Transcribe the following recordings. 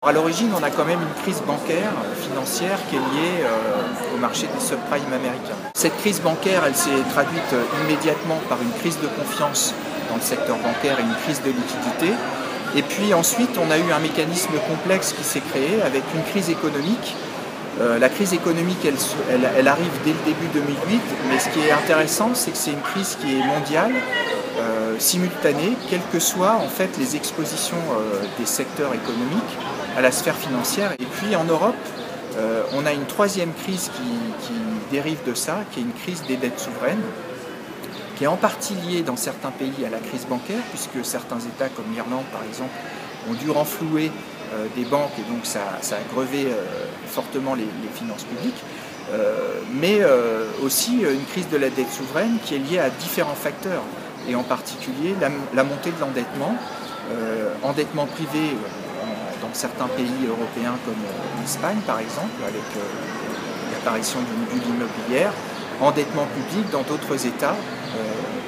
À l'origine, on a quand même une crise bancaire, financière, qui est liée au marché des subprimes américains. Cette crise bancaire, elle s'est traduite immédiatement par une crise de confiance dans le secteur bancaire et une crise de liquidité. Et puis ensuite, on a eu un mécanisme complexe qui s'est créé avec une crise économique. La crise économique, elle arrive dès le début 2008, mais ce qui est intéressant, c'est que c'est une crise qui est mondiale, simultanée, quelles que soient en fait les expositions des secteurs économiques à la sphère financière. Et puis en Europe, on a une troisième crise qui dérive de ça, qui est une crise des dettes souveraines, qui est en partie liée dans certains pays à la crise bancaire, puisque certains États comme l'Irlande par exemple ont dû renflouer des banques et donc ça a grevé fortement les finances publiques, mais aussi une crise de la dette souveraine qui est liée à différents facteurs et en particulier la montée de l'endettement, endettement privé dans certains pays européens comme l'Espagne par exemple avec l'apparition d'une bulle immobilière, endettement public dans d'autres États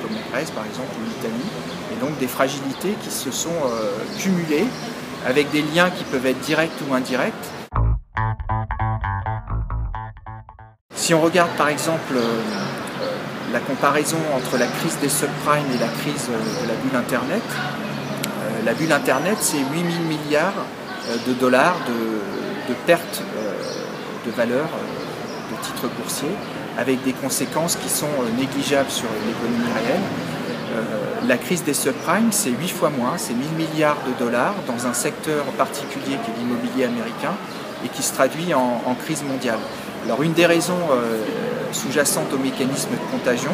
comme la Grèce par exemple ou l'Italie, et donc des fragilités qui se sont cumulées avec des liens qui peuvent être directs ou indirects. Si on regarde par exemple la comparaison entre la crise des subprimes et la crise de la bulle Internet, la bulle Internet c'est 8 000 milliards de dollars de pertes de valeur de titres boursiers avec des conséquences qui sont négligeables sur l'économie réelle. La crise des subprimes, c'est 8 fois moins, c'est 1 000 milliards de dollars dans un secteur particulier qui est l'immobilier américain et qui se traduit en crise mondiale. Alors une des raisons sous-jacentes aux mécanismes de contagion,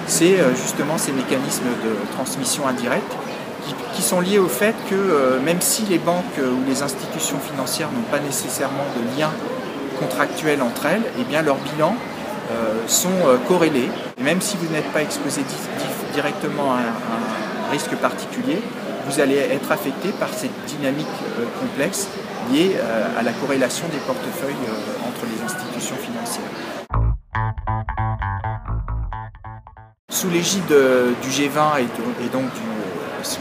c'est justement ces mécanismes de transmission indirecte qui sont liés au fait que même si les banques ou les institutions financières n'ont pas nécessairement de lien contractuel entre elles, eh bien leurs bilans sont corrélés. Et même si vous n'êtes pas exposé directement à un risque particulier, vous allez être affecté par cette dynamique complexe liée à la corrélation des portefeuilles entre les institutions financières. Sous l'égide du G20 et donc du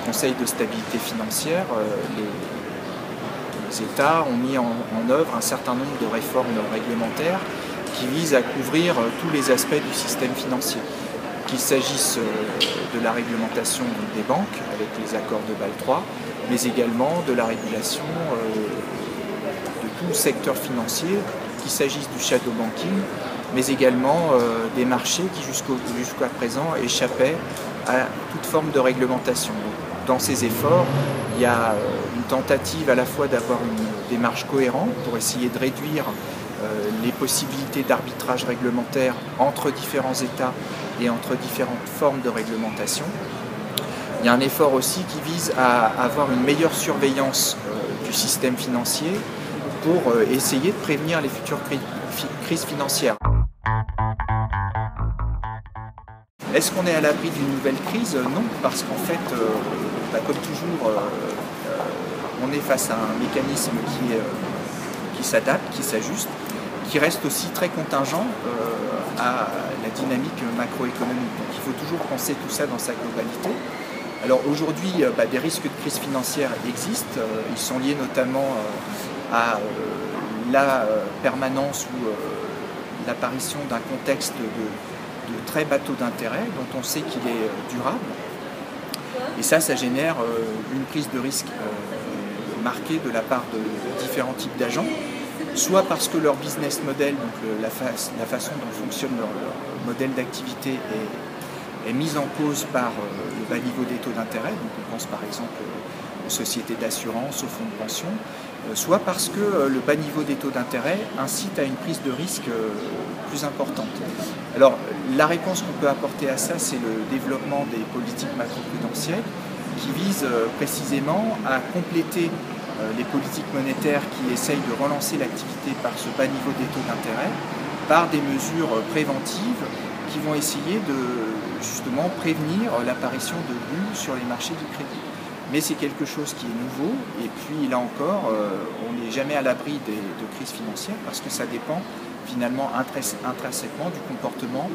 Conseil de stabilité financière, les États ont mis en œuvre un certain nombre de réformes réglementaires qui visent à couvrir tous les aspects du système financier. Qu'il s'agisse de la réglementation des banques avec les accords de Bâle III, mais également de la régulation de tout le secteur financier, qu'il s'agisse du shadow banking, mais également des marchés qui jusqu'à présent échappaient à toute forme de réglementation. Dans ces efforts, il y a une tentative à la fois d'avoir une démarche cohérente pour essayer de réduire les possibilités d'arbitrage réglementaire entre différents États et entre différentes formes de réglementation. Il y a un effort aussi qui vise à avoir une meilleure surveillance du système financier pour essayer de prévenir les futures crises financières. Est-ce qu'on est à l'abri d'une nouvelle crise? Non, parce qu'en fait, comme toujours, on est face à un mécanisme qui s'adapte, qui s'ajuste, qui reste aussi très contingent à la dynamique macroéconomique. Donc il faut toujours penser tout ça dans sa globalité. Alors aujourd'hui, des risques de crise financière existent. Ils sont liés notamment à la permanence ou l'apparition d'un contexte de très bas taux d'intérêt dont on sait qu'il est durable. Et ça génère une prise de risque marquée de la part de différents types d'agents, soit parce que leur business model, donc la façon dont fonctionne leur modèle d'activité est mise en cause par le bas niveau des taux d'intérêt, donc on pense par exemple aux sociétés d'assurance, aux fonds de pension, soit parce que le bas niveau des taux d'intérêt incite à une prise de risque plus importante. Alors la réponse qu'on peut apporter à ça, c'est le développement des politiques macroprudentielles qui visent précisément à compléter les politiques monétaires qui essayent de relancer l'activité par ce bas niveau des taux d'intérêt, par des mesures préventives qui vont essayer de justement prévenir l'apparition de bulles sur les marchés du crédit. Mais c'est quelque chose qui est nouveau et puis là encore, on n'est jamais à l'abri de crises financières parce que ça dépend finalement intrinsèquement du comportement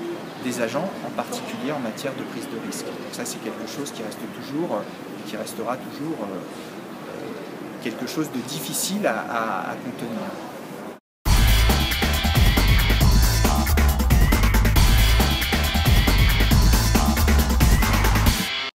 des agents, en particulier en matière de prise de risque. Donc ça c'est quelque chose qui reste toujours, qui restera toujours quelque chose de difficile à contenir.